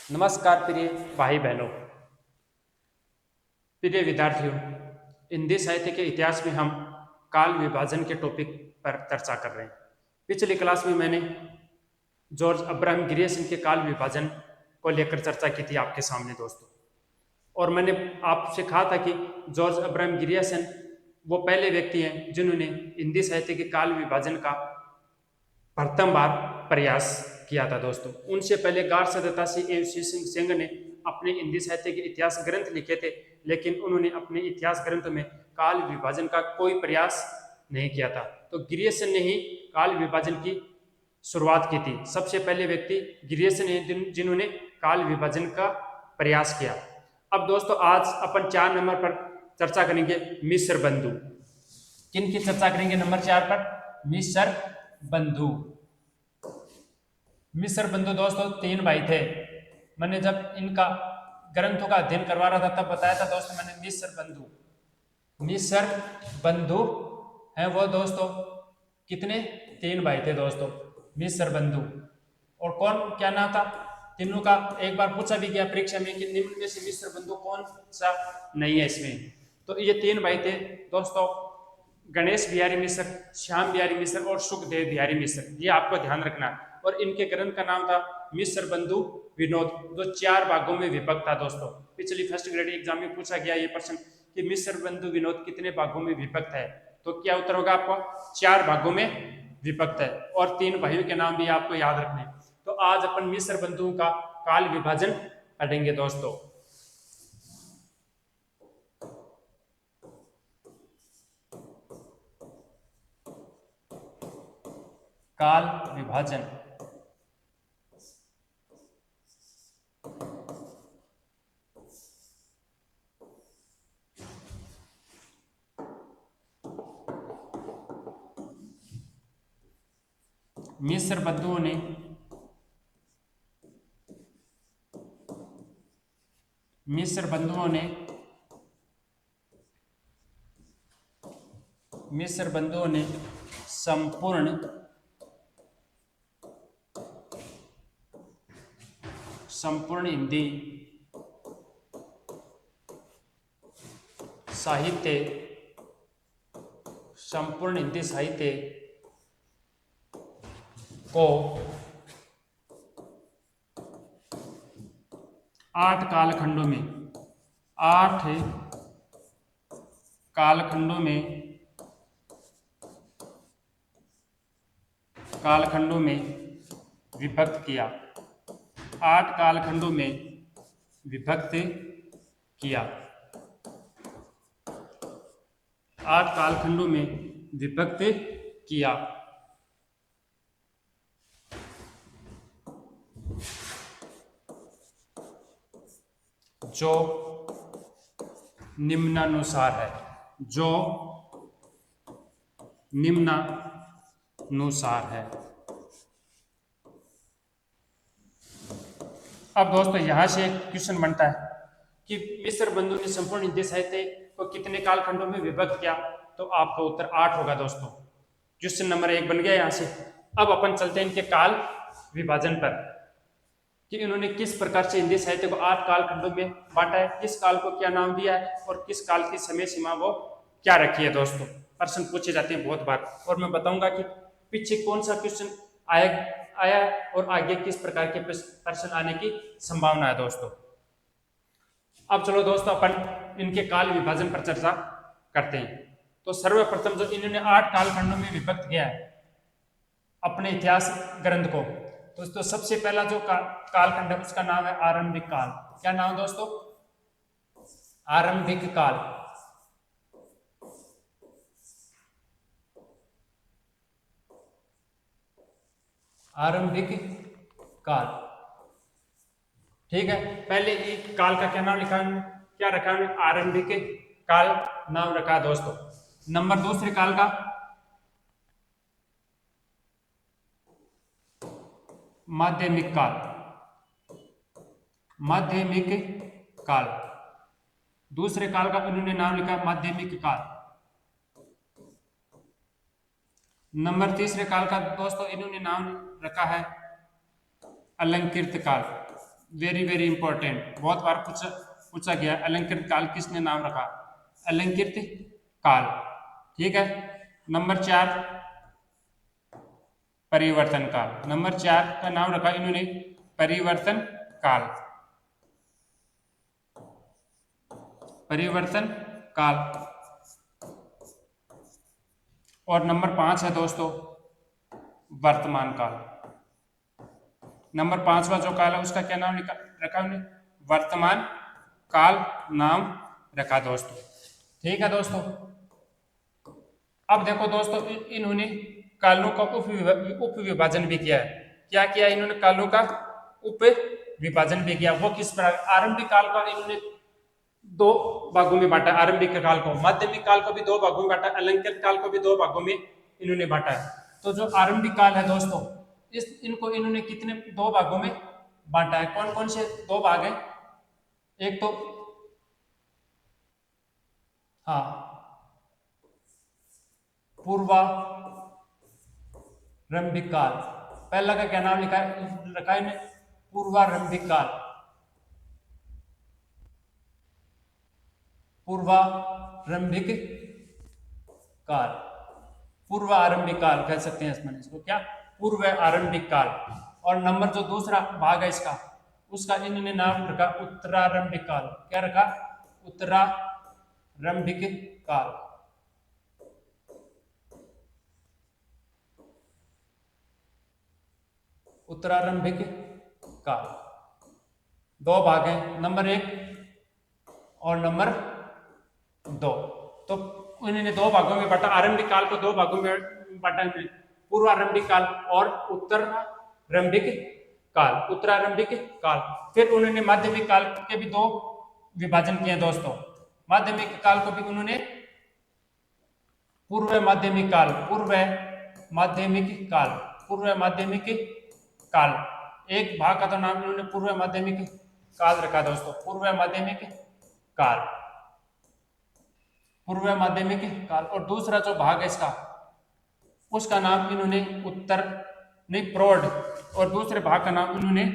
नमस्कार प्रिय भाई बहनों, प्रिय विद्यार्थियों। हिंदी साहित्य के इतिहास में हम काल विभाजन के टॉपिक पर चर्चा कर रहे हैं। पिछली क्लास में मैंने जॉर्ज अब्राहम ग्रियर्सन के काल विभाजन को लेकर चर्चा की थी आपके सामने दोस्तों। और मैंने आपसे कहा था कि जॉर्ज अब्राहम ग्रियर्सन वो पहले व्यक्ति हैं जिन्होंने हिंदी साहित्य के काल विभाजन का प्रथम बार प्रयास किया था दोस्तों। उनसे पहले गार सदतासी एवं श्री सिंह सेंग ने अपने हिंदी साहित्य के इतिहास ग्रंथ लिखे थे, लेकिन उन्होंने अपने इतिहास ग्रंथ में काल विभाजन का कोई प्रयास नहीं किया था। तो ग्रियर्सन ने ही काल विभाजन की शुरुआत की थी। सबसे पहले व्यक्ति ग्रियर्सन है जिन्होंने काल विभाजन का प्रयास किया। अब दोस्तों आज अपन 4 नंबर पर चर्चा करेंगे मिस्र बंधु। किन की चर्चा करेंगे नंबर 4 पर? मिस्र बंधु। मिस्र बंधु दोस्तों 3 भाई थे। मैंने जब इनका ग्रंथों का अध्ययन करवा रहा था तब बताया था दोस्तों मैंने मिस्र बंधु हैं वो दोस्तों कितने? 3 भाई थे दोस्तों मिस्र बंधु। और कौन क्या नाम था तीनों का? एक बार पूछा भी गया परीक्षा में कि निम्न में से मिस्र बंधु कौन सा नहीं है इसमें। तो ये 3 भाई थे दोस्तों, गणेश बिहारी मिश्र, श्याम बिहारी मिश्र और सुखदेव बिहारी मिश्र। ये आपको ध्यान रखना है। और इनके ग्रंथ का नाम था मिस्र बंधु विनोद, जो 4 भागों में विभक्त था दोस्तों। पिछली फर्स्ट ग्रेड एग्जाम में पूछा गया ये प्रश्न कि मिस्र बंधु विनोद कितने भागों में विभक्त है, तो क्या उत्तर होगा आपका? 4 भागों में विभक्त है। और 3 भाइयों के नाम भी आपको याद रखने। तो आज अपन मिस्र बंधुओं का काल विभाजन पढ़ेंगे दोस्तों। काल विभाजन मिस्र बंधुओं ने संपूर्ण हिंदी साहित्य को 8 कालखंडों में विभक्त किया। 8 कालखंडों में विभक्त किया। 8 कालखंडों में विभक्त किया। जो निम्नानुसार है। अब दोस्तों यहां से एक क्वेश्चन बनता है कि मिस्र बंधु ने संपूर्ण हिंदी साहित्य को कितने कालखंडों में विभक्त किया, तो आपका उत्तर 8 होगा दोस्तों। क्वेश्चन नंबर 1 बन गया यहां से। अब अपन चलते हैं इनके काल विभाजन पर कि इन्होंने किस प्रकार से हिंदी साहित्य को 8 कालखंडों में बांटा है, किस काल को क्या नाम दिया है और किस काल की समय सीमा वो क्या रखी है दोस्तों। प्रश्न पूछे जाते हैं बहुत बार और मैं बताऊंगा कि पीछे कौन सा क्वेश्चन आया और आगे किस प्रकार के प्रश्न आने की संभावना है दोस्तों। अब चलो दोस्तों अपन इनके काल विभाजन पर चर्चा करते हैं। तो सर्वप्रथम जो इन्होंने 8 कालखंडों में विभक्त किया है अपने इतिहास ग्रंथ को, दोस्तों सबसे पहला जो कालखंड है उसका नाम है आरंभिक काल। क्या नाम दोस्तों? आरंभिक काल। आरंभिक काल, ठीक है। पहले एक काल का क्या नाम लिखा है, क्या रखा है? आरंभिक काल नाम रखा है दोस्तों। नंबर दूसरे काल का माध्यमिक काल। दूसरे काल का उन्होंने नाम लिखा माध्यमिक काल। नंबर तीसरे काल का दोस्तों इन्होंने नाम रखा है अलंकृत काल। वेरी वेरी इंपॉर्टेंट, बहुत बार पूछा पूछा गया। अलंकृत काल किसने नाम रखा? अलंकृत काल। ठीक है। नंबर 4 परिवर्तन काल। नंबर 4 का नाम रखा इन्होंने परिवर्तन काल। परिवर्तन काल। और नंबर 5 है दोस्तों वर्तमान काल। नंबर 5वां जो काल है उसका क्या नाम रखा उन्हें? वर्तमान काल नाम रखा दोस्तों। ठीक है दोस्तों। अब देखो दोस्तों इन्होंने कालों का उप विभाजन भी किया है। क्या किया इन्होंने? कालों का उप विभाजन भी किया। वो किस प्रकार? आरंभिक काल का इन्होंने दो भागों में बांटा। आरंभिक काल को, माध्यमिक काल को भी दो भागों में बांटा, अलंकृत काल को भी दो भागों में इन्होंने बांटा है। तो जो आरंभिक काल है दोस्तों, इनको इन्होंने कितने दो भागों में बांटा है? कौन कौन से दो भाग हैं? एक तो हाँ पूर्वारंभिक काल। पहला का क्या नाम रखा है इन्हें? पूर्वारंभिक काल। पूर्वारंभिक काल, पूर्व आरंभिक काल कह सकते हैं इसको। क्या? पूर्व आरंभिक काल। और नंबर जो दूसरा भाग है इसका, उसका इन्होंने नाम रखा उत्तरारंभिक काल। क्या रखा? उत्तरारंभिक काल। उत्तरारंभिक काल। दो भाग हैं, नंबर 1 और नंबर 2। तो उन्होंने दो भागों में बांटा। आरंभिक काल को दो भागों में बांटा, पूर्वारंभिक काल और उत्तरारंभिक काल। उत्तरारंभिक काल। फिर उन्होंने माध्यमिक काल के भी दो विभाजन किए दोस्तों। माध्यमिक काल को भी उन्होंने पूर्व माध्यमिक काल, पूर्व माध्यमिक काल, पूर्व माध्यमिक काल। एक भाग का तो नाम इन्होंने पूर्व माध्यमिक काल रखा दोस्तों। पूर्व माध्यमिक काल, पूर्व माध्यमिक काल। और दूसरा जो भाग है इसका, उसका नाम इन्होंने उत्तर नहीं प्रौढ़, और दूसरे भाग का नाम इन्होंने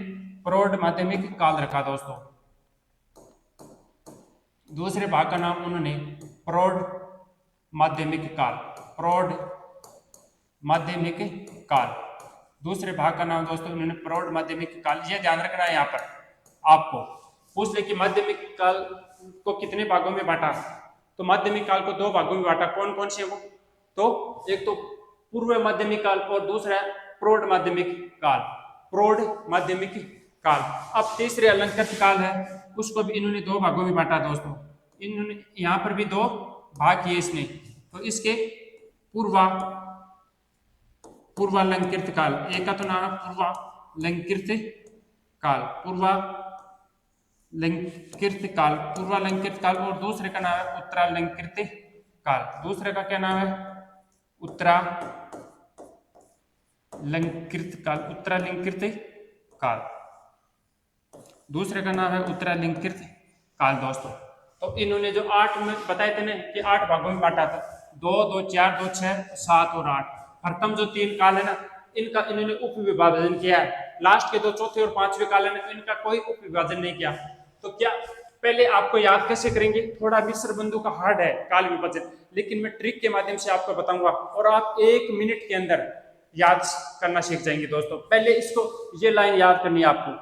प्रौढ़ माध्यमिक काल रखा दोस्तों। दूसरे भाग का नाम उन्होंने प्रौढ़ माध्यमिक काल, प्रौढ़ माध्यमिक काल। दूसरे भाग का नाम दोस्तों इन्होंने प्रौढ़ माध्यमिक काल। यह ध्यान रखना है यहाँ पर आपको। पूछ ले कि माध्यमिक काल को कितने भागों में बांटा, तो माध्यमिक काल को दो भागों में बांटा। कौन कौन से वो? तो एक तो पूर्व माध्यमिक काल और दूसरा प्रौढ़ माध्यमिक काल, प्रौढ़ माध्यमिक काल। अब तीसरे अलंकृत काल है, उसको भी इन्होंने दो भागों में बांटा दोस्तों। इन्होंने यहाँ पर भी दो भाग किए इसने। तो इसके पूर्वालंकृत काल, एक का तो नाम है पूर्वालंकृत काल, पूर्वालंकृत काल, पूर्वालंकृत काल। और दूसरे का नाम है उत्तरालंकृत काल। दूसरे का क्या नाम है? उत्तरालंकृत काल, उत्तरालंकृत काल। दूसरे का नाम है उत्तरालंकृत काल दोस्तों। तो इन्होंने जो 8 में बताए थे ना कि 8 भागों में बांटा था, 2, 2, 4, 2, 6, 7 और 8। प्रथम जो 3 काल है ना, इनका इन्होंने उप विभाजन किया है। लास्ट के 2 चौथे और 5वें काल है ना, इनका कोई उप विभाजन नहीं किया। तो क्या पहले आपको याद कैसे करेंगे? थोड़ा मिश्र बंधु का हार्ड है काल विभाजन, लेकिन मैं ट्रिक के माध्यम से आपको बताऊंगा और आप 1 मिनट के अंदर याद करना सीख जाएंगे दोस्तों। पहले इसको ये लाइन याद करनी है आपको।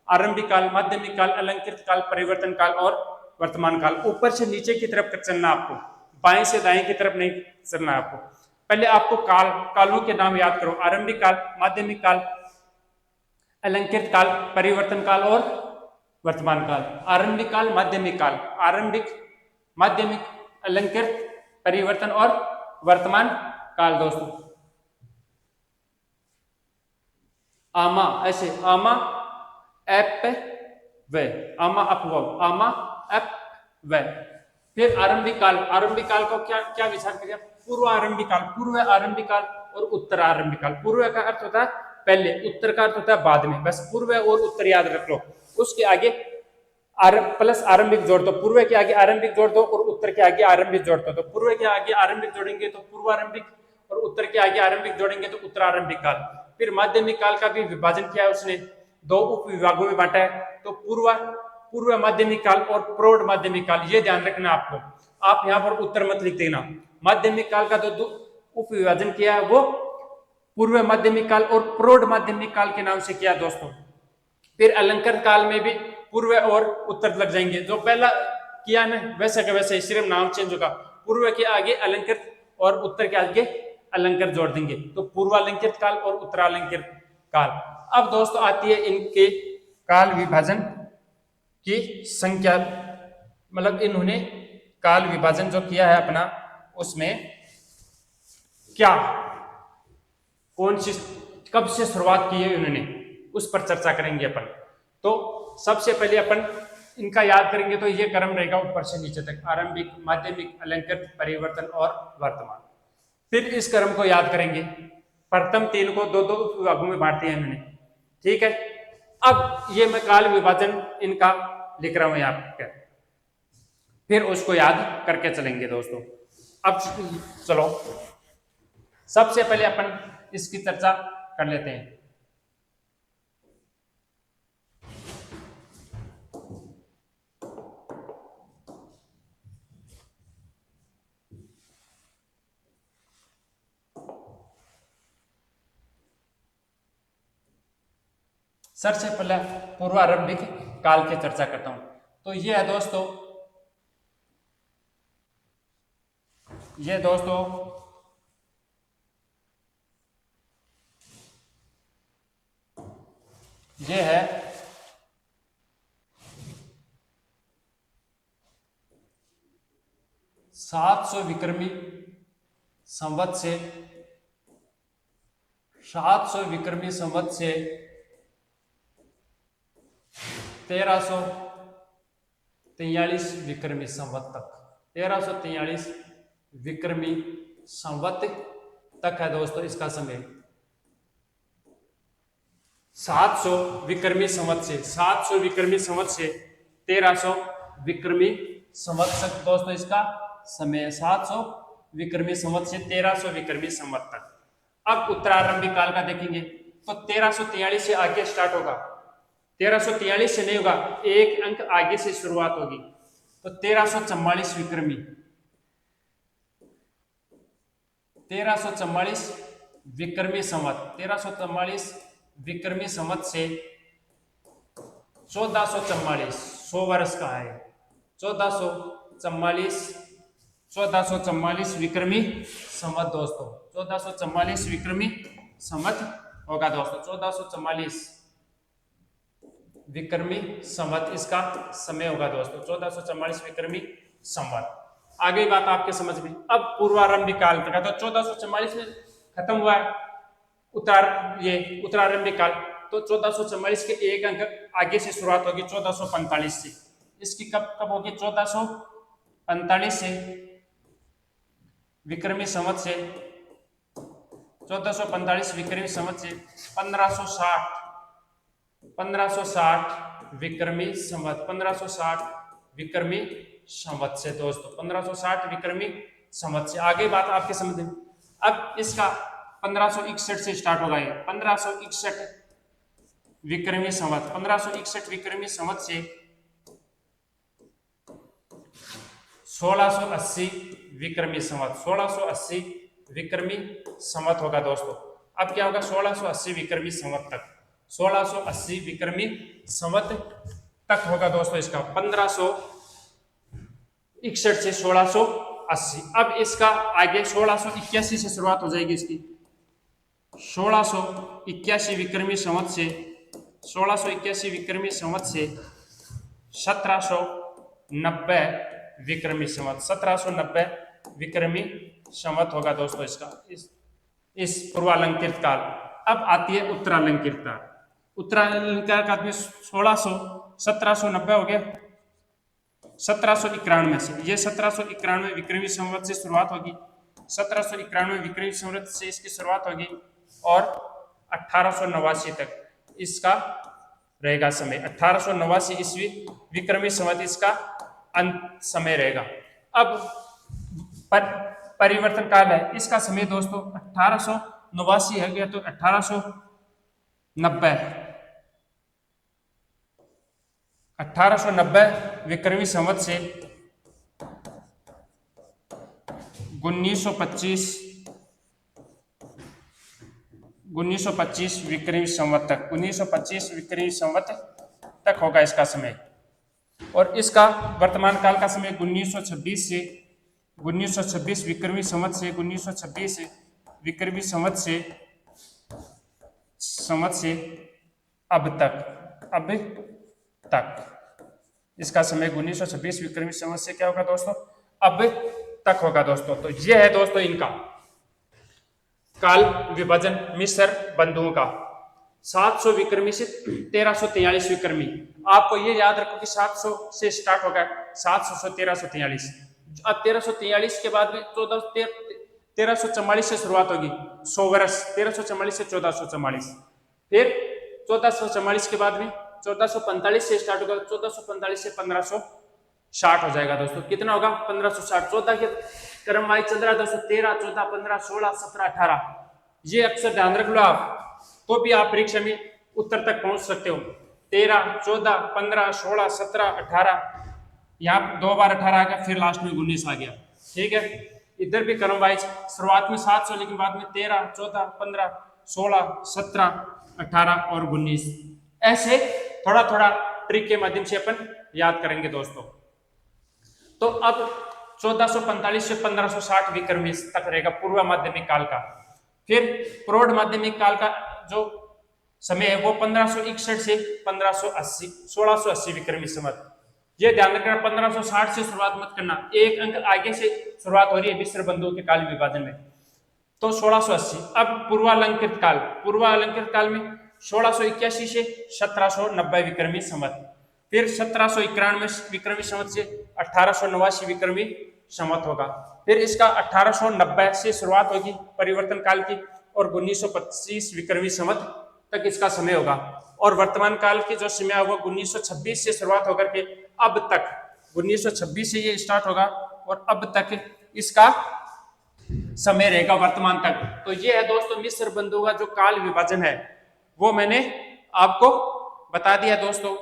आरंभिक काल, माध्यमिक काल, अलंकृत काल, परिवर्तन काल और वर्तमान काल। ऊपर से नीचे की तरफ चलना आपको, बाएं से दाएं की तरफ नहीं चलना है आपको। पहले आपको कालों के नाम याद करो। आरंभिक काल, माध्यमिक काल, अलंकृत काल, परिवर्तन काल और वर्तमान काल। आरंभिक काल, माध्यमिक काल, आरंभिक, माध्यमिक, अलंकृत, परिवर्तन और वर्तमान काल दोस्तों। आमा, ऐसे आमा एप वे, आमा अपवाव, आमा एप वे। फिर आरंभिक काल, आरंभिक काल को क्या क्या विचार किया? पूर्व आरंभिक काल, पूर्व आरंभिक काल और उत्तर आरंभिक काल। पूर्व का अर्थ होता है पहले, उत्तर का अर्थ होता है बाद में। बस पूर्व और उत्तर याद रख लो। उसके आगे प्लस आरंभिक जोड़ दो, पूर्व के आगे आरंभिक जोड़ दो और उत्तर के आगे आरंभिक जोड़ दो। तो पूर्व के आगे आरंभिक जोड़ेंगे तो पूर्वारंभिक, और उत्तर के आगे आरंभिक जोड़ेंगे तो उत्तरारंभिक काल। फिर माध्यमिक काल का भी विभाजन किया उसने। दो उप विभागों में बांटा है। तो पूर्व माध्यमिक काल और प्रौढ़ माध्यमिक काल, ये ध्यान रखना आपको। आप यहाँ पर उत्तर मत लिख देना। माध्यमिक काल का जो उप विभाजन किया है वो पूर्व माध्यमिक काल और प्रौढ़ माध्यमिक काल के नाम से किया दोस्तों। फिर अलंकृत काल में भी पूर्व और उत्तर लग जाएंगे। जो पहला किया ना वैसा का वैसे, सिर्फ नाम चेंज होगा। पूर्व के आगे अलंकृत और उत्तर के आगे अलंकृत जोड़ देंगे। तो पूर्वालंकृत काल और उत्तरालंकृत काल। अब दोस्तों आती है इनके काल विभाजन की संख्या, मतलब इन्होंने काल विभाजन जो किया है अपना, उसमें क्या कौन सी कब से शुरुआत की है इन्होंने, उस पर चर्चा करेंगे अपन। तो सबसे पहले अपन इनका याद करेंगे। तो ये क्रम रहेगा ऊपर से नीचे तक, आरंभिक, माध्यमिक, अलंकृत, परिवर्तन और वर्तमान। फिर इस क्रम को याद करेंगे। प्रथम तीन को दो दो विभागों में बांट दिया इन्होंने, ठीक है। अब ये मैं काल विभाजन इनका लिख रहा हूं यहाँ पर, फिर उसको याद करके चलेंगे दोस्तों। अब चलो सबसे पहले अपन इसकी चर्चा कर लेते हैं। सबसे पहले पूर्वारंभिक काल की चर्चा करता हूं। तो ये है दोस्तों, ये दोस्तों ये है 700 विक्रमी संवत से 700 विक्रमी संवत से 1343 विक्रमी संवत तक, 1343 विक्रमी संवत तक है दोस्तों इसका समय। 700 विक्रमी संवत से 700 विक्रमी संवत से 1300 विक्रमी संवत तक दोस्तों इसका समय। 700 विक्रमी संवत से 1300 विक्रमी संवत तक। अब उत्तरारंभिक काल का देखेंगे तो 1343 से आगे स्टार्ट होगा। 1343 से नहीं होगा, एक अंक आगे से शुरुआत होगी। तो 1344 विक्रमी, 1344 विक्रमी संवत, 1344 विक्रमी संवत से 1444, 100 वर्ष का है। 1444 विक्रमी संवत दोस्तों, 1444 विक्रमी संवत होगा दोस्तों। 1444 विक्रमी संवत इसका समय होगा दोस्तों, 1444 विक्रमी संवत। आगे बात आपके समझ में। अब पूर्वारंभिक काल का तो 1444 में खत्म हुआ है उत्तरारंभिक काल। तो 1444 के एक अंक आगे से शुरुआत होगी 1445 से। इसकी कब होगी? 1445 से विक्रमी संवत से 1445 विक्रमी संवत से 1560 विक्रमी संवत, 1560 विक्रमी संवत से दोस्तों, 1560 विक्रमी संवत से। आगे बात आपके समझ में। अब इसका 1561 से स्टार्ट होगा ये 1561 विक्रमी संवत, 1561 विक्रमी संवत से 1680 विक्रमी संवत, 1680 विक्रमी संवत होगा दोस्तों। अब क्या होगा? 1680 विक्रमी संवत तक, 1680 विक्रमी संवत तक होगा दोस्तों इसका, 1561 से 1680। अब इसका आगे 1681 से शुरुआत हो जाएगी इसकी, 1681 विक्रमी संवत से 1681 विक्रमी संवत से 1790 विक्रमी संवत, 1790 विक्रमी संवत होगा दोस्तों इसका, इस पूर्वालंकृत काल। अब आती है उत्तरालंकृत काल। उत्तरालंकृत काल में 1790 हो गया, 1791 से, ये 1791 विक्रमी संवत से शुरुआत होगी, 1791 विक्रमी संवत से इसकी शुरुआत होगी और 1889 तक इसका रहेगा समय। 1889 ईस्वी विक्रमी संवत इसका अंत समय रहेगा। अब परिवर्तन काल है, इसका समय दोस्तों 1889 है गया तो 1890 1890 विक्रमी संवत से 1925 विक्रमी संवत तक, 1925 विक्रमी संवत तक होगा इसका समय। और इसका वर्तमान काल का समय 1926 विक्रमी संवत से 1926 विक्रमी संवत से अब तक इसका समय 1926 विक्रमी संवत से क्या होगा दोस्तों, अब तक होगा दोस्तों। तो ये है दोस्तों इनका काल विभाजन मिस्र बंधुओं का। 700 विक्रमी से 1343 विक्रमी, आपको ये याद रखो कि 700 से स्टार्ट होगा, 700 से 1343। अब 1343 के बाद में 1344 से शुरुआत होगी, 100 वर्ष, 1344 से 1444। फिर 1444 के बाद में 1445 से स्टार्ट होगा, 1445 से 1560 हो जाएगा दोस्तों। कितना होगा, 1560। 14 के क्रम वाइज चल रहा है दोस्तों, 13, 14, 15, 16, 17, 18। ये अक्सर ध्यान रख लो आप, तो भी आप परीक्षा में उत्तर तक पहुंच सकते हो। 13, 14, 15, 16, 17, 18, यहाँ 2 बार 18 आ गया, फिर लास्ट में 19 आ गया। ठीक है, इधर भी क्रम वाइज शुरुआत में 700, लेकिन बाद में 13, 14, 15, 16, 17, 18 और 19। ऐसे थोड़ा थोड़ा ट्रिक के माध्यम से अपन याद करेंगे दोस्तों। तो अब 1445 से 1560 विक्रमी तक रहेगा पूर्व माध्यमिक काल का। फिर प्रौढ़ माध्यमिक काल का जो समय है वो 1561 से 1580, 1680 विक्रमी संवत। ये ध्यान रखना, 1560 से शुरुआत मत करना, एक अंक आगे से शुरुआत हो रही है मिस्र बंधुओं के काल विभाजन में, तो 1680। अब पूर्वालंकृत काल में 1681 से 1790 विक्रमी संवत। फिर 1791 विक्रमी संवत से 1889 विक्रमी संवत होगा। फिर इसका 1890 से शुरुआत होगी परिवर्तन काल की, और 1925 विक्रमी संवत तक इसका समय होगा। और वर्तमान काल की जो समय है वो 1926 से शुरुआत होकर के अब तक, 1926 से ये स्टार्ट होगा और अब तक इसका समय रहेगा वर्तमान तक। तो ये है दोस्तों मिस्र बंधुओं का जो काल विभाजन है वो मैंने आपको बता दिया दोस्तों।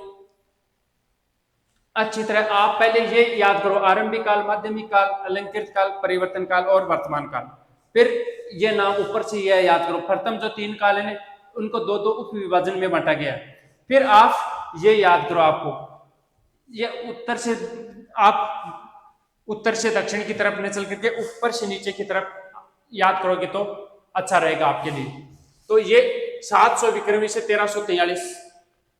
अच्छी तरह आप पहले ये याद करो, आरंभिक काल, माध्यमिक काल, अलंकृत काल, परिवर्तन काल और वर्तमान काल। फिर ये नाम ऊपर से यह याद करो, प्रथम जो 3 काल है उनको 2-2 उप विभाजन में बांटा गया। फिर आप ये याद करो, आपको ये उत्तर से दक्षिण की तरफ न चल करके ऊपर से नीचे की तरफ याद करोगे तो अच्छा रहेगा आपके लिए। तो ये 700 विक्रमी से 1343,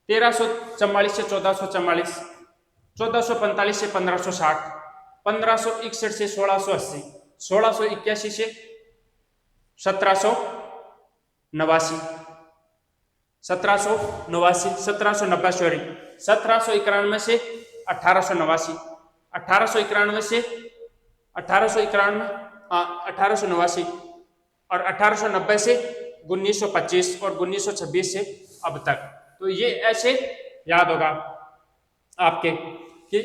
1344 से 1444, 1445 से 1560, 1561 से 1680, 1681 से 1789, 1790 सॉरी, 1791 से 1889, 1891 से 1889 और 1890 से 1925 और 1926 से अब तक। तो ये ऐसे याद होगा आपके कि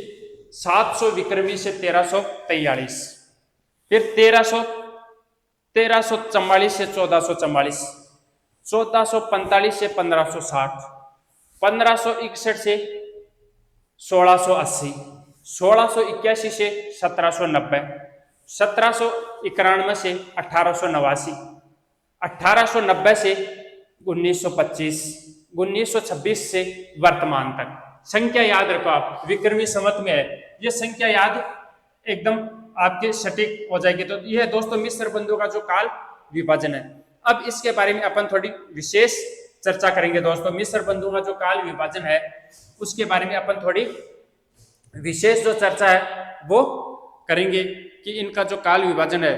700 विक्रमी से 1343, फिर 1344 से 1444, 1445 से 1560, 1561 से 1680, 1681 से 1790, 1791 से 1889, 1890 से 1925, 1926 से वर्तमान तक। संख्या याद रखो आप, विक्रमी संवत में है, ये संख्या याद एकदम आपके सटीक हो जाएगी। तो यह दोस्तों मिस्र बंधुओं का जो काल विभाजन है। अब इसके बारे में अपन थोड़ी विशेष चर्चा करेंगे दोस्तों। मिस्र बंधुओं का जो काल विभाजन है उसके बारे में अपन थोड़ी विशेष जो चर्चा है वो करेंगे कि इनका जो काल विभाजन है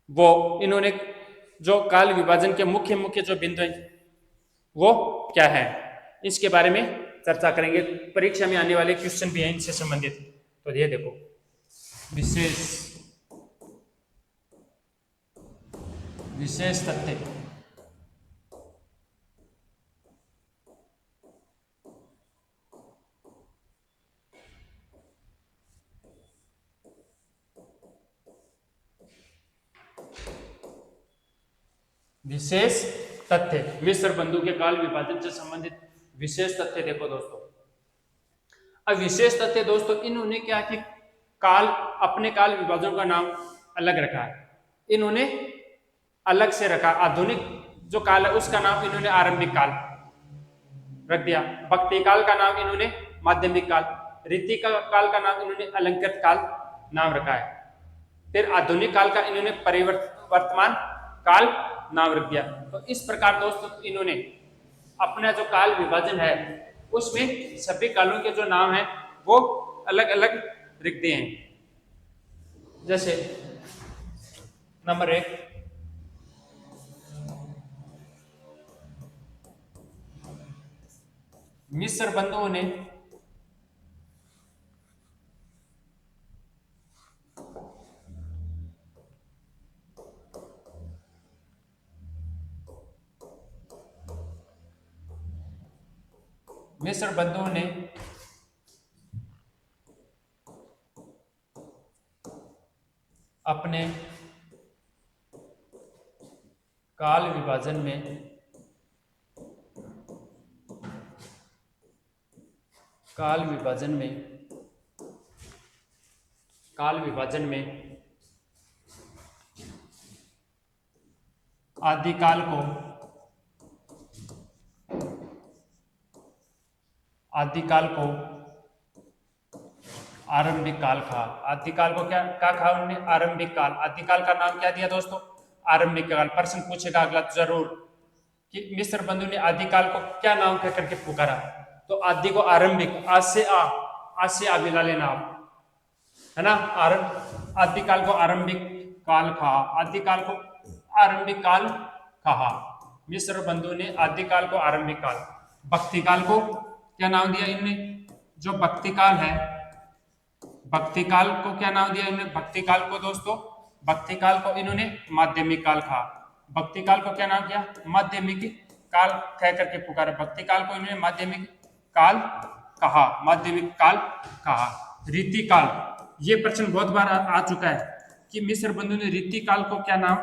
वो इन्होंने जो काल विभाजन के मुख्य मुख्य जो बिंदु हैं वो क्या है, इसके बारे में चर्चा करेंगे। परीक्षा में आने वाले क्वेश्चन भी हैं इनसे संबंधित। तो ये देखो, विशेष तथ्य, विशेष तथ्य मिस्र बंधु के काल विभाजन से संबंधित विशेष तथ्य देखो दोस्तों। अब विशेष तथ्य दोस्तों, इन्होंने क्या कि काल, अपने काल विभाजन का नाम अलग रखा है, इन्होंने अलग से रखा। आधुनिक जो काल है उसका नाम इन्होंने आरंभिक काल रख दिया, भक्ति काल का नाम इन्होंने माध्यमिक काल, रीति काल का नाम इन्होंने अलंकृत काल नाम रखा है। फिर आधुनिक काल का इन्होंने वर्तमान काल नाम रख दिया। तो इस प्रकार दोस्तों इन्होंने अपना जो काल विभाजन है उसमें सभी कालों के जो नाम है वो अलग अलग लिख दिए हैं। जैसे नंबर 1, मिस्र बंधुओं ने अपने काल विभाजन में काल विभाजन में आदिकाल को आरंभिक काल कहा। आदिकाल को क्या कहा उन्होंने? आरंभिक काल। आदिकाल का नाम क्या दिया दोस्तों? आरंभिक काल। प्रश्न पूछेगा अगला जरूर कि मिस्र बंधु ने आदिकाल को क्या नाम कह करके पुकारा? तो आदि को आरंभिक, आज से आ मिला लेना आप, है ना। आदिकाल को आरंभिक काल कहा, आदिकाल को आरंभिक काल कहा। मिस्र बंधु ने आदिकाल को आरंभिक काल। भक्ति काल को क्या नाम दिया इनने? जो भक्ति काल है, भक्ति काल को क्या नाम दिया इन्होंने? भक्ति काल को दोस्तों, भक्ति काल को इन्होंने माध्यमिक काल कहा। भक्ति काल को क्या नाम किया? माध्यमिक काल कह करके पुकारा। भक्ति काल को इन्होंने माध्यमिक काल कहा, माध्यमिक काल कहा। रीति काल, ये प्रश्न बहुत बार आ चुका है कि मिस्र बंधु ने रीति काल को क्या नाम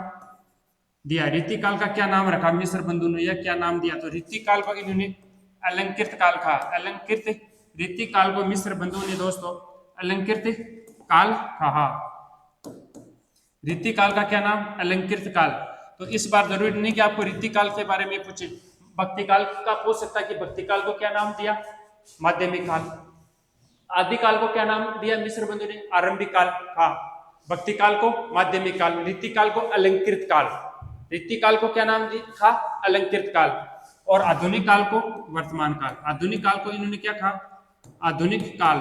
दिया? रीति काल का क्या नाम रखा मिस्र बंधु ने, यह क्या नाम दिया? तो रीति काल को इन्होंने अलंकृत काल कहा। अलंकृत रीति काल को मिस्र बंधु ने दोस्तों अलंकृत काल कहा। रीति काल का क्या नाम? अलंकृत काल। तो इस बार जरूरी नहीं कि आपको रीति काल के बारे में पूछे, भक्ति काल का पूछ सकता है कि भक्ति काल को क्या नाम दिया? माध्यमिक काल। आदिकाल को क्या नाम दिया मिस्र बंधु ने? आरंभिक काल कहा। भक्ति काल को माध्यमिक काल, रीति काल को अलंकृत काल। रीति काल को क्या नाम था? अलंकृत काल। और आधुनिक काल को वर्तमान काल। आधुनिक काल को इन्होंने क्या कहा? आधुनिक काल।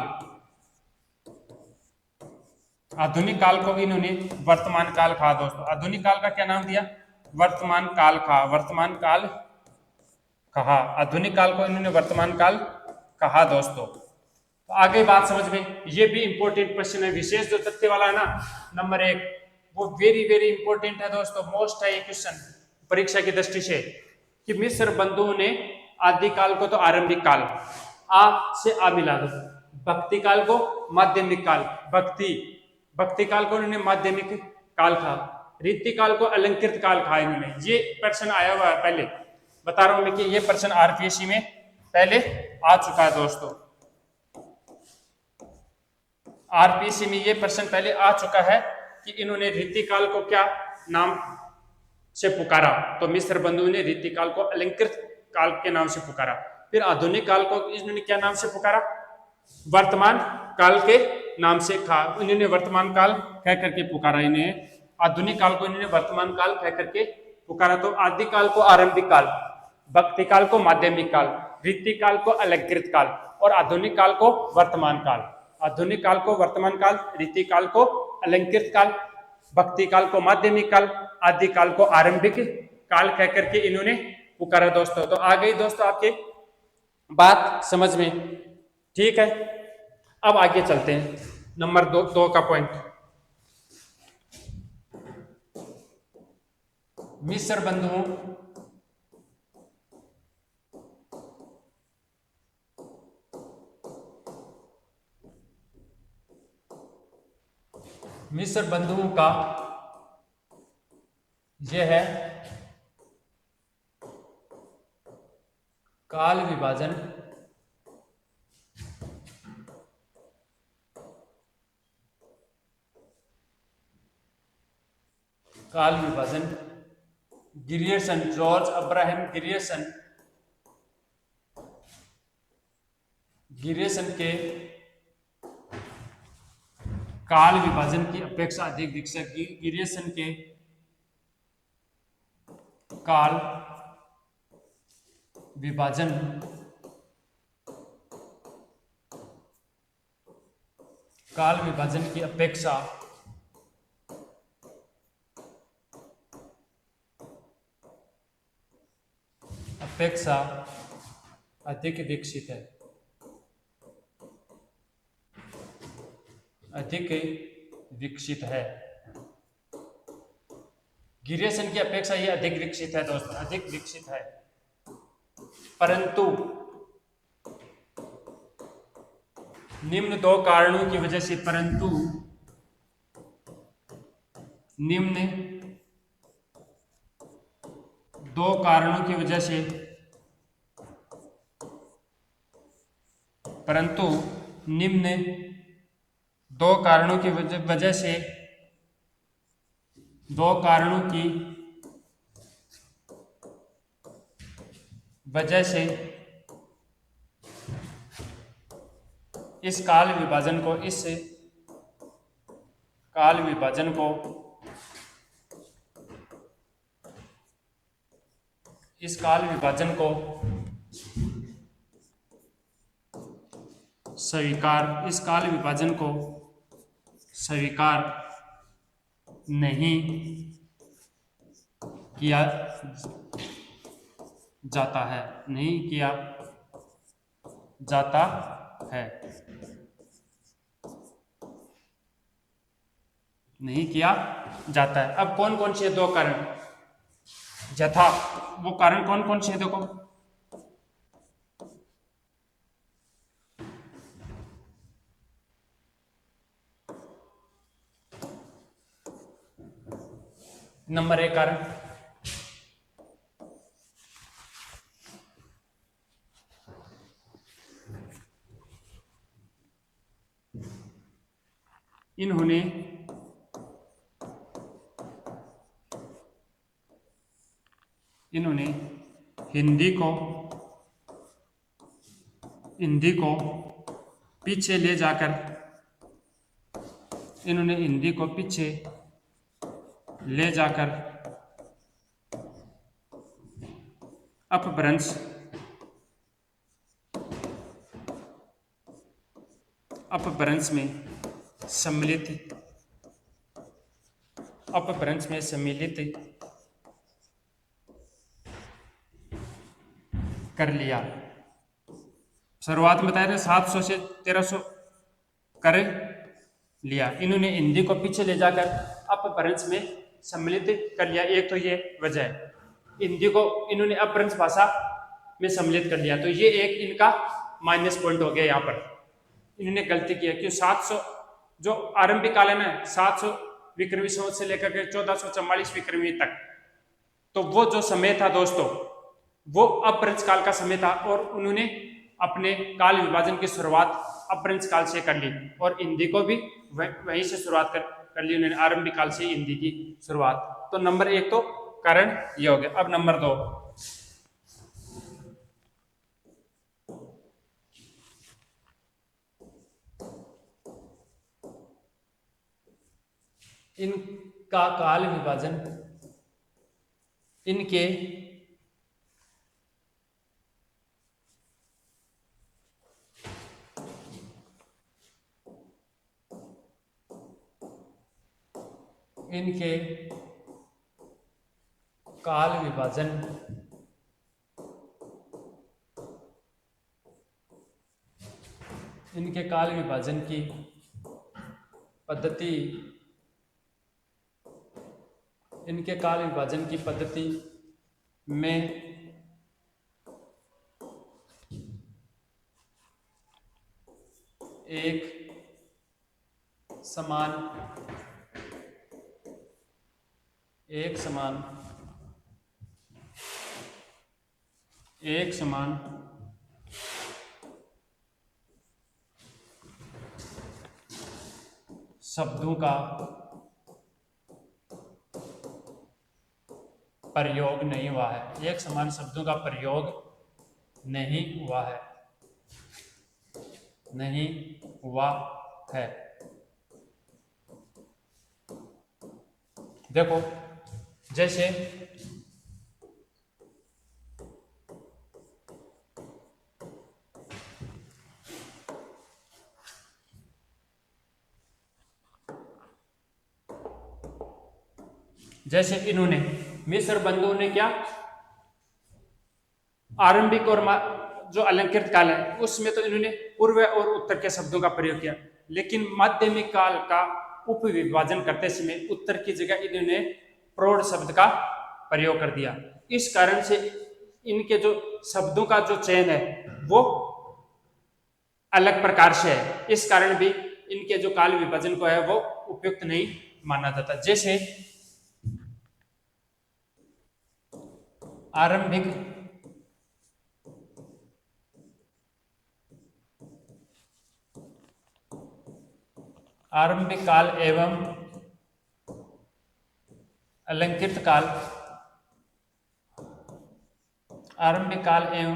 आधुनिक काल को इन्होंने वर्तमान काल कहा दोस्तों। आधुनिक काल का क्या नाम दिया? वर्तमान काल कहा, वर्तमान काल कहा। आधुनिक काल को इन्होंने वर्तमान काल कहा दोस्तों। तो आगे बात समझ में, ये भी इंपॉर्टेंट क्वेश्चन है। विशेष जो तथ्य वाला है ना, नंबर 1, वो वेरी वेरी इंपॉर्टेंट है दोस्तों। मोस्ट है ये क्वेश्चन परीक्षा की दृष्टि से, कि मिस्र बंधुओं ने आदिकाल को तो आरंभिक काल, आ से आ मिला दो, भक्ति काल को माध्यमिक काल, भक्ति काल को इन्होंने माध्यमिक काल कहा, रीति काल को अलंकृत काल कहा इन्होंने। ये प्रश्न आया हुआ है पहले, बता रहा हूं मैं कि ये प्रश्न आरपीएससी में पहले आ चुका है दोस्तों। आरपीएससी में ये प्रश्न पहले आ चुका है कि इन्होंने रीति काल को क्या नाम से पुकारा? तो मिस्र बंधु ने रीति काल को अलंकृत काल के नाम से पुकारा। फिर आधुनिक काल को इन्होंने क्या नाम से पुकारा? वर्तमान काल के नाम से कहा। इन्होंने वर्तमान काल कह करके पुकारा इन्हें। आधुनिक काल को इन्होंने वर्तमान काल कह करके पुकारा। तो आदि काल को आरंभिक काल, भक्ति काल को माध्यमिक काल, रीति काल को अलंकृत काल और आधुनिक काल को वर्तमान काल। आधुनिक काल को वर्तमान काल, रीति काल को अलंकृत काल, भक्ति काल को माध्यमिक काल, आदि काल को आरंभिक काल कह करके इन्होंने पुकारा दोस्तों। तो आ गई दोस्तों आपके बात समझ में, ठीक है। अब आगे चलते हैं नंबर 2 का पॉइंट। मिस्र बंधुओं का यह है काल विभाजन काल विभाजन ग्रियर्सन, जॉर्ज अब्राहम ग्रियर्सन के काल विभाजन की अपेक्षा अधिक विकसित, ग्रियर्सन के काल विभाजन की अपेक्षा अधिक विकसित है, ग्रियर्सन की अपेक्षा ये अधिक विकसित है दोस्तों, अधिक विकसित है। परंतु निम्न दो कारणों की वजह से, दो कारणों की वजह से इस काल विभाजन को स्वीकार नहीं किया जाता है, अब कौन कौन से दो कारण, वो कारण कौन कौन से, देखो नंबर 1 कारण इन्होंने हिंदी को पीछे ले जाकर अपभ्रंश में सम्मिलित कर लिया। शुरुआत में बताया था 700 से 1300 कर लिया, इन्होंने हिंदी को पीछे ले जाकर अपभ्रंश में सम्मिलित कर लिया। एक तो ये वजह है, हिंदी को इन्होंने अपभ्रंश भाषा में सम्मिलित कर लिया, तो ये एक इनका माइनस पॉइंट हो गया। यहाँ पर इन्होंने गलती किया कि 700 जो आरंभिक काल है ना, 700 विक्रमी संवत से लेकर के 1444 विक्रमी तक, तो वो जो समय था दोस्तों, वो अपभ्रंश काल का समय था, और उन्होंने अपने काल विभाजन की शुरुआत अपभ्रंश काल से कर ली, और हिंदी को भी वहीं से शुरुआत कर ली उन्होंने, आरंभिक काल से हिंदी की शुरुआत। तो नंबर 1 तो कारण ये हो गया। अब नंबर 2, इनका काल विभाजन इनके काल विभाजन की पद्धति में एक समान शब्दों का प्रयोग नहीं हुआ है, एक समान शब्दों का प्रयोग नहीं हुआ है, नहीं हुआ है। देखो जैसे इन्होंने मिस्र बंधुओं ने क्या आरंभिक और जो अलंकृत काल है उसमें तो इन्होंने पूर्व और उत्तर के शब्दों का प्रयोग किया, लेकिन माध्यमिक काल का उपविभाजन करते समय उत्तर की जगह इन्होंने प्रौढ़ शब्द का प्रयोग कर दिया। इस कारण से इनके जो शब्दों का जो चयन है वो अलग प्रकार से है, इस कारण भी इनके जो काल विभाजन को है वो उपयुक्त नहीं माना जाता। जैसे आरंभिक काल एवं अलंकृत काल, आरंभिक काल एवं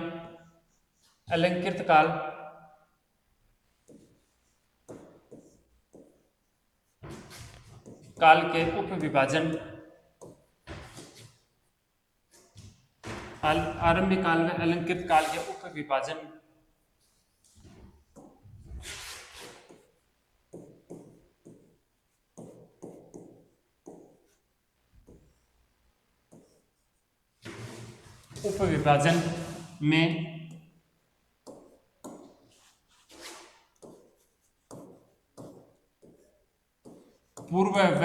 अलंकृत काल के उपविभाजन, आरंभिक काल में अलंकृत काल के उपविभाजन में पूर्व व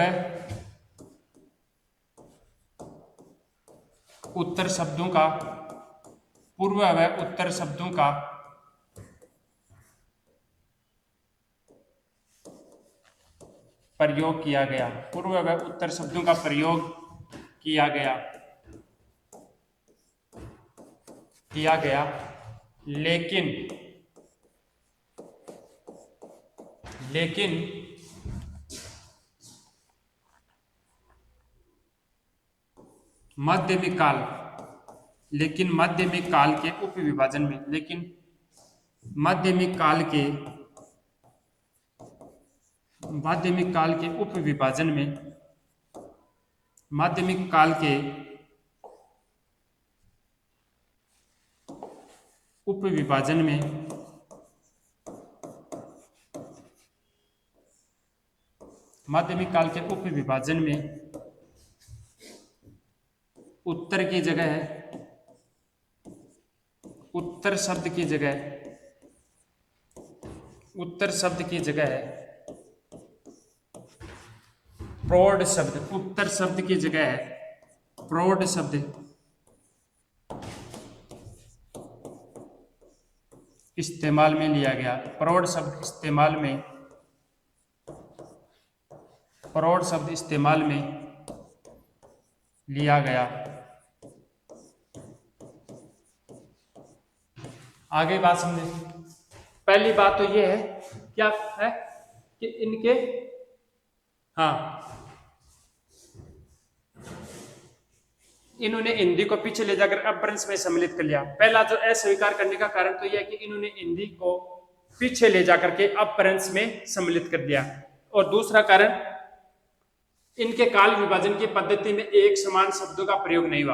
उत्तर शब्दों का प्रयोग किया गया, पूर्व व उत्तर शब्दों का प्रयोग किया गया, लेकिन माध्यमिक काल के उपविभाजन में, माध्यमिक काल के उपविभाजन में, माध्यमिक काल के उपविभाजन में उत्तर की जगह उत्तर शब्द की जगह है प्रौढ़ शब्द, उत्तर शब्द की जगह है प्रौढ़ शब्द इस्तेमाल में लिया गया, प्रौढ़ शब्द इस्तेमाल में लिया गया। आगे बात समझे। पहली बात तो ये है क्या है कि इनके इन्होंने हिंदी को पीछे ले जाकर अपभ्रंश में सम्मिलित कर लिया। पहला जो अस्वीकार करने का कारण तो यह है कि इन्होंने हिंदी को पीछे ले जाकर के अपभ्रंश में सम्मिलित कर दिया, और दूसरा कारण इनके काल विभाजन की पद्धति में एक समान शब्दों का प्रयोग नहीं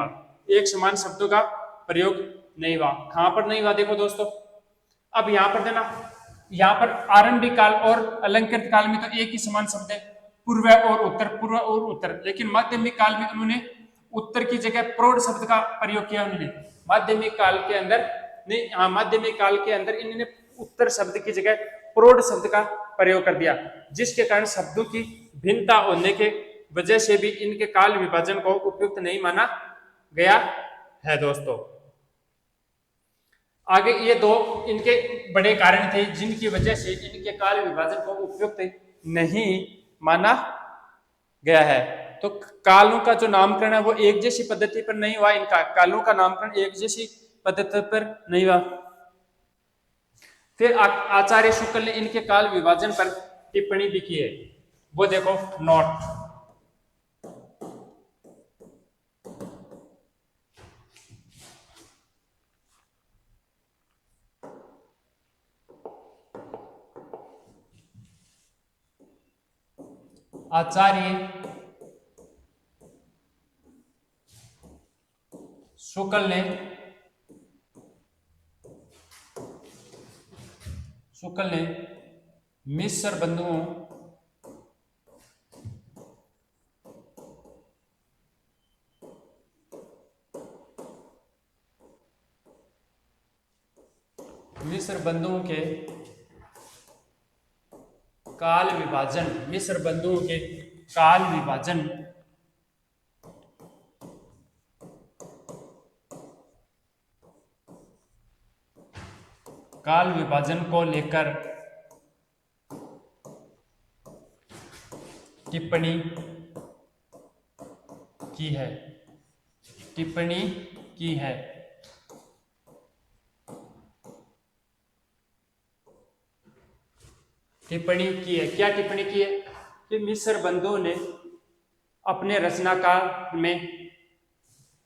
हुआ, कहां पर नहीं हुआ देखो दोस्तों, अब यहां पर देना, यहां पर आरंभिक काल और अलंकृत काल में तो एक ही समान शब्द है पूर्व और उत्तर, लेकिन माध्यमिक काल में उन्होंने उत्तर की जगह प्रौढ़ शब्द का प्रयोग किया उन्होंने। माध्यमिक काल के अंदर इन्होंने उत्तर शब्द की जगह प्रौढ़ शब्द का प्रयोग कर दिया, जिसके कारण शब्दों की भिन्नता होने के वजह से भी इनके काल विभाजन को उपयुक्त नहीं माना गया है दोस्तों। आगे ये दो इनके बड़े कारण थे जिनकी वजह से इनके काल विभाजन को उपयुक्त नहीं माना गया है। तो कालों का जो नामकरण है वो एक जैसी पद्धति पर नहीं हुआ, इनका कालों का नामकरण एक जैसी पद्धति पर नहीं हुआ। फिर आचार्य शुक्ल ने इनके काल विभाजन पर टिप्पणी भी की है, वो देखो नोट। आचार्य शुक्ल ने मिस्र बंधुओं के काल विभाजन को लेकर टिप्पणी की है। क्या टिप्पणी की है? कि मिस्र बंधुओं ने अपने रचनाकाल में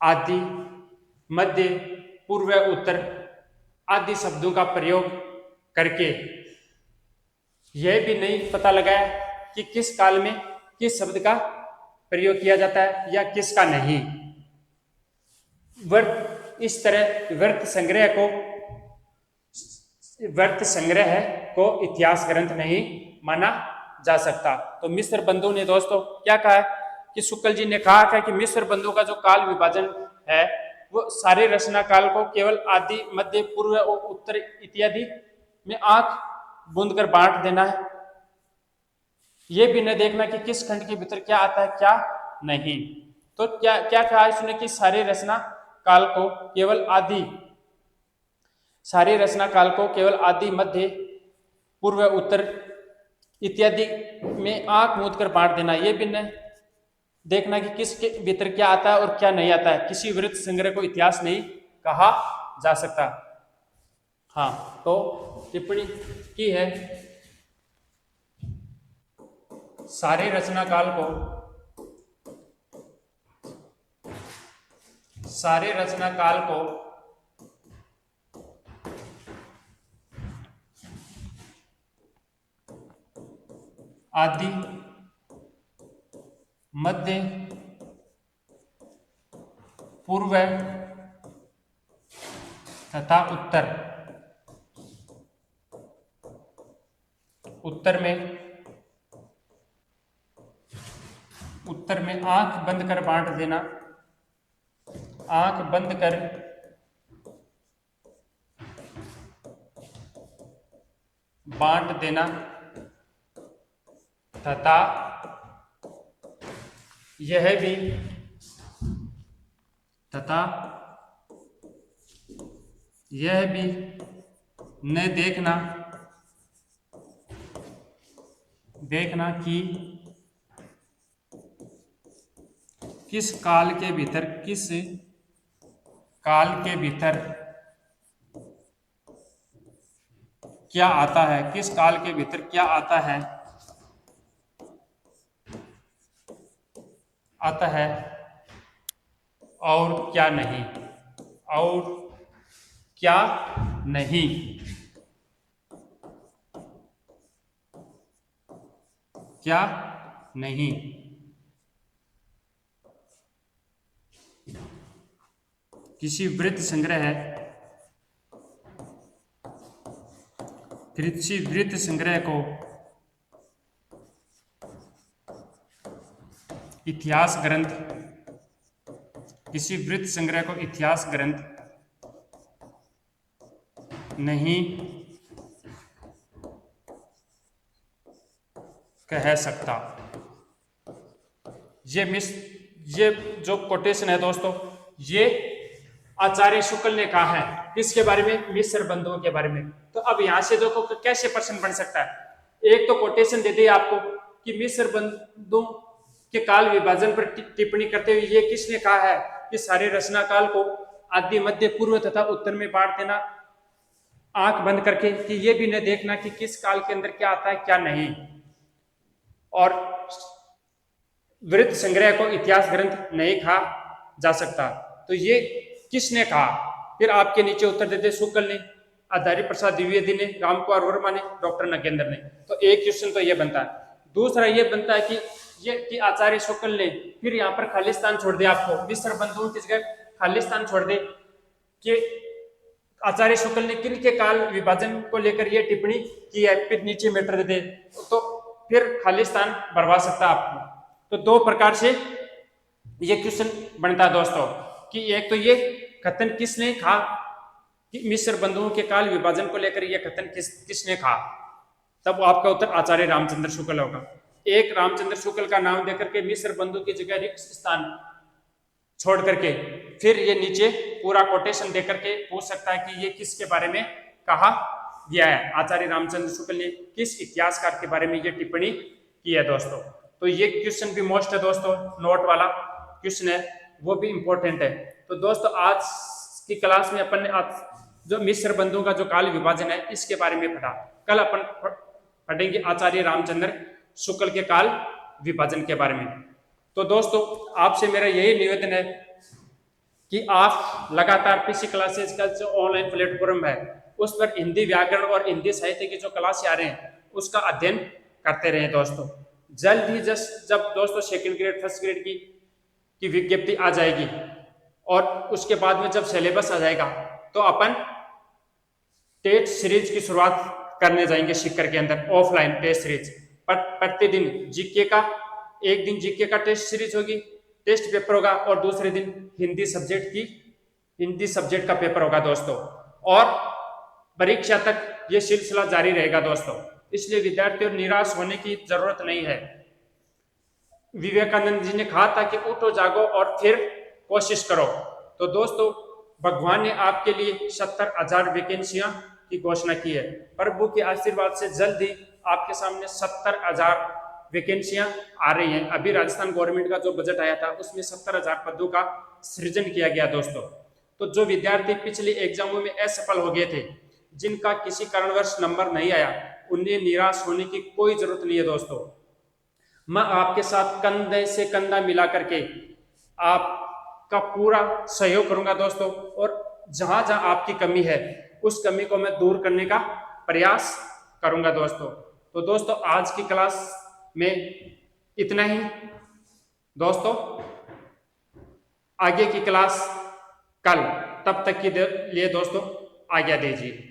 आदि, मध्य, पूर्व, उत्तर आदि शब्दों का प्रयोग करके यह भी नहीं पता लगाया कि किस काल में किस शब्द का प्रयोग किया जाता है या किसका नहीं। इस तरह व्यर्थ संग्रह को इतिहास ग्रंथ नहीं माना जा सकता। तो मिस्र बंधु ने दोस्तों क्या कहा है कि शुक्ल जी ने कहा था कि मिस्र बंधु का जो काल विभाजन है वो सारे रचना काल को केवल आदि, मध्य, पूर्व और उत्तर इत्यादि में आंख बूंद कर बांट देना है। ये भी न देखना कि किस खंड के भीतर क्या आता है क्या नहीं। तो क्या कहा इसने कि सारे रचना काल को केवल आदि, मध्य, पूर्व, उत्तर इत्यादि में आंख मूंद कर बांट देना। ये भी न देखना कि किसके भीतर क्या आता है और क्या नहीं आता है। किसी वृत्त संग्रह को इतिहास नहीं कहा जा सकता। हाँ, तो टिप्पणी की है सारे रचना काल को आदि, मध्य, पूर्व तथा उत्तर में आंख बंद कर बांट देना तथा यह भी न देखना कि किस काल के भीतर क्या आता है, किस काल के भीतर क्या आता है और क्या नहीं, क्या नहीं। किसी वृत्त संग्रह को इतिहास ग्रंथ नहीं कह सकता। ये जो कोटेशन है दोस्तों, ये आचार्य शुक्ल ने कहा है किसके बारे में? मिस्र बंधुओं के बारे में। तो अब यहां से देखो कैसे प्रश्न बन सकता है। एक तो कोटेशन दे दी आपको कि मिस्र बंधुओं के काल विभाजन पर टिप्पणी करते हुए ये किसने कहा है कि सारे रचना काल को आदि, मध्य, पूर्व तथा उत्तर में बांट देना आंख बंद करके, कि ये भी न देखना कि किस काल के अंदर क्या आता है क्या नहीं, और वृत्त संग्रह को इतिहास ग्रंथ नहीं कहा जा सकता। तो ये किसने कहा? फिर आपके नीचे उत्तर देते शुक्ल ने, आचार्य प्रसाद द्विवेदी ने, रामकुमार वर्मा ने, डॉक्टर नगेंद्र ने। तो एक क्वेश्चन तो ये बनता है। दूसरा ये बनता है कि ये कि आचार्य शुक्ल ने फिर यहाँ पर खालिस्तान छोड़ दिया, आपको मिस्र बंधुओं की जगह खालिस्तान छोड़ दे कि आचार्य शुक्ल ने किन के काल विभाजन को लेकर यह टिप्पणी की है, फिर नीचे मेटर दे तो फिर खालिस्तान भरवा सकता आपको। तो दो प्रकार से ये क्वेश्चन बनता है दोस्तों कि एक तो ये कथन किसने कहा कि मिस्र बंधुओं के काल विभाजन को लेकर यह कथन किसने कहा, तब आपका उत्तर आचार्य रामचंद्र शुक्ल होगा। एक रामचंद्र शुक्ल का नाम देकर के मिस्र बंधु की जगह रिक्त स्थान छोड़ करके फिर ये नीचे पूरा कोटेशन देकर के पूछ सकता है कि ये किसके बारे में कहा गया है, आचार्य रामचंद्र शुक्ल ने किस इतिहासकार के बारे में ये टिप्पणी की है दोस्तों। तो ये क्वेश्चन भी मोस्ट है दोस्तों, नोट वाला क्वेश्चन है, वो भी इंपॉर्टेंट है। तो दोस्तों आज की क्लास में अपन ने आज जो मिस्र बंधुओं का जो काल विभाजन है इसके बारे में पढ़ा, कल अपन पढ़ेंगे आचार्य रामचंद्र शुक्ल के काल विभाजन के बारे में। तो दोस्तों आपसे मेरा यही निवेदन है कि आप लगातार पीसी क्लासेस का जो ऑनलाइन प्लेटफॉर्म है उस पर हिंदी व्याकरण और हिंदी साहित्य की जो क्लास आ रहे हैं उसका अध्ययन करते रहें दोस्तों। जल्द ही जब दोस्तों सेकंड ग्रेड फर्स्ट ग्रेड की विज्ञप्ति आ जाएगी और उसके बाद में जब सिलेबस आ जाएगा तो अपन टेस्ट सीरीज की शुरुआत करने जाएंगे शिक्षकर के अंदर, ऑफलाइन टेस्ट सीरीज। प्रतिदिन जीके का, एक दिन जीके का टेस्ट सीरीज होगी, टेस्ट पेपर होगा, और दूसरे दिन हिंदी सब्जेक्ट का पेपर होगा दोस्तों, और परीक्षा तक ये सिलसिला जारी रहेगा दोस्तों। इसलिए विद्यार्थियों निराश होने की जरूरत नहीं है। विवेकानंद जी ने कहा था कि उठो जागो और फिर कोशिश करो। तो दोस्तों भगवान ने आपके लिए 70,000 वैकेंसियां की घोषणा की है। प्रभु के आशीर्वाद से जल्द ही आपके सामने 70,000 वैकेंसियां आ रही हैं। अभी राजस्थान गवर्नमेंट का जो बजट आया था उसमें 70,000 पदों का सृजन किया गया दोस्तों। तो जो विद्यार्थी पिछले एग्जामों में असफल हो गए थे, जिनका किसी कारणवश नंबर नहीं आया, उन्हें निराश होने की कोई जरूरत नहीं है दोस्तों। मैं आपके साथ कंधे से कंधा मिला करके आपका पूरा सहयोग करूंगा दोस्तों, और जहां जहां आपकी कमी है उस कमी को मैं दूर करने का प्रयास करूंगा दोस्तों। तो दोस्तों आज की क्लास में इतना ही दोस्तों, आगे की क्लास कल, तब तक के लिए दोस्तों आज्ञा दीजिए।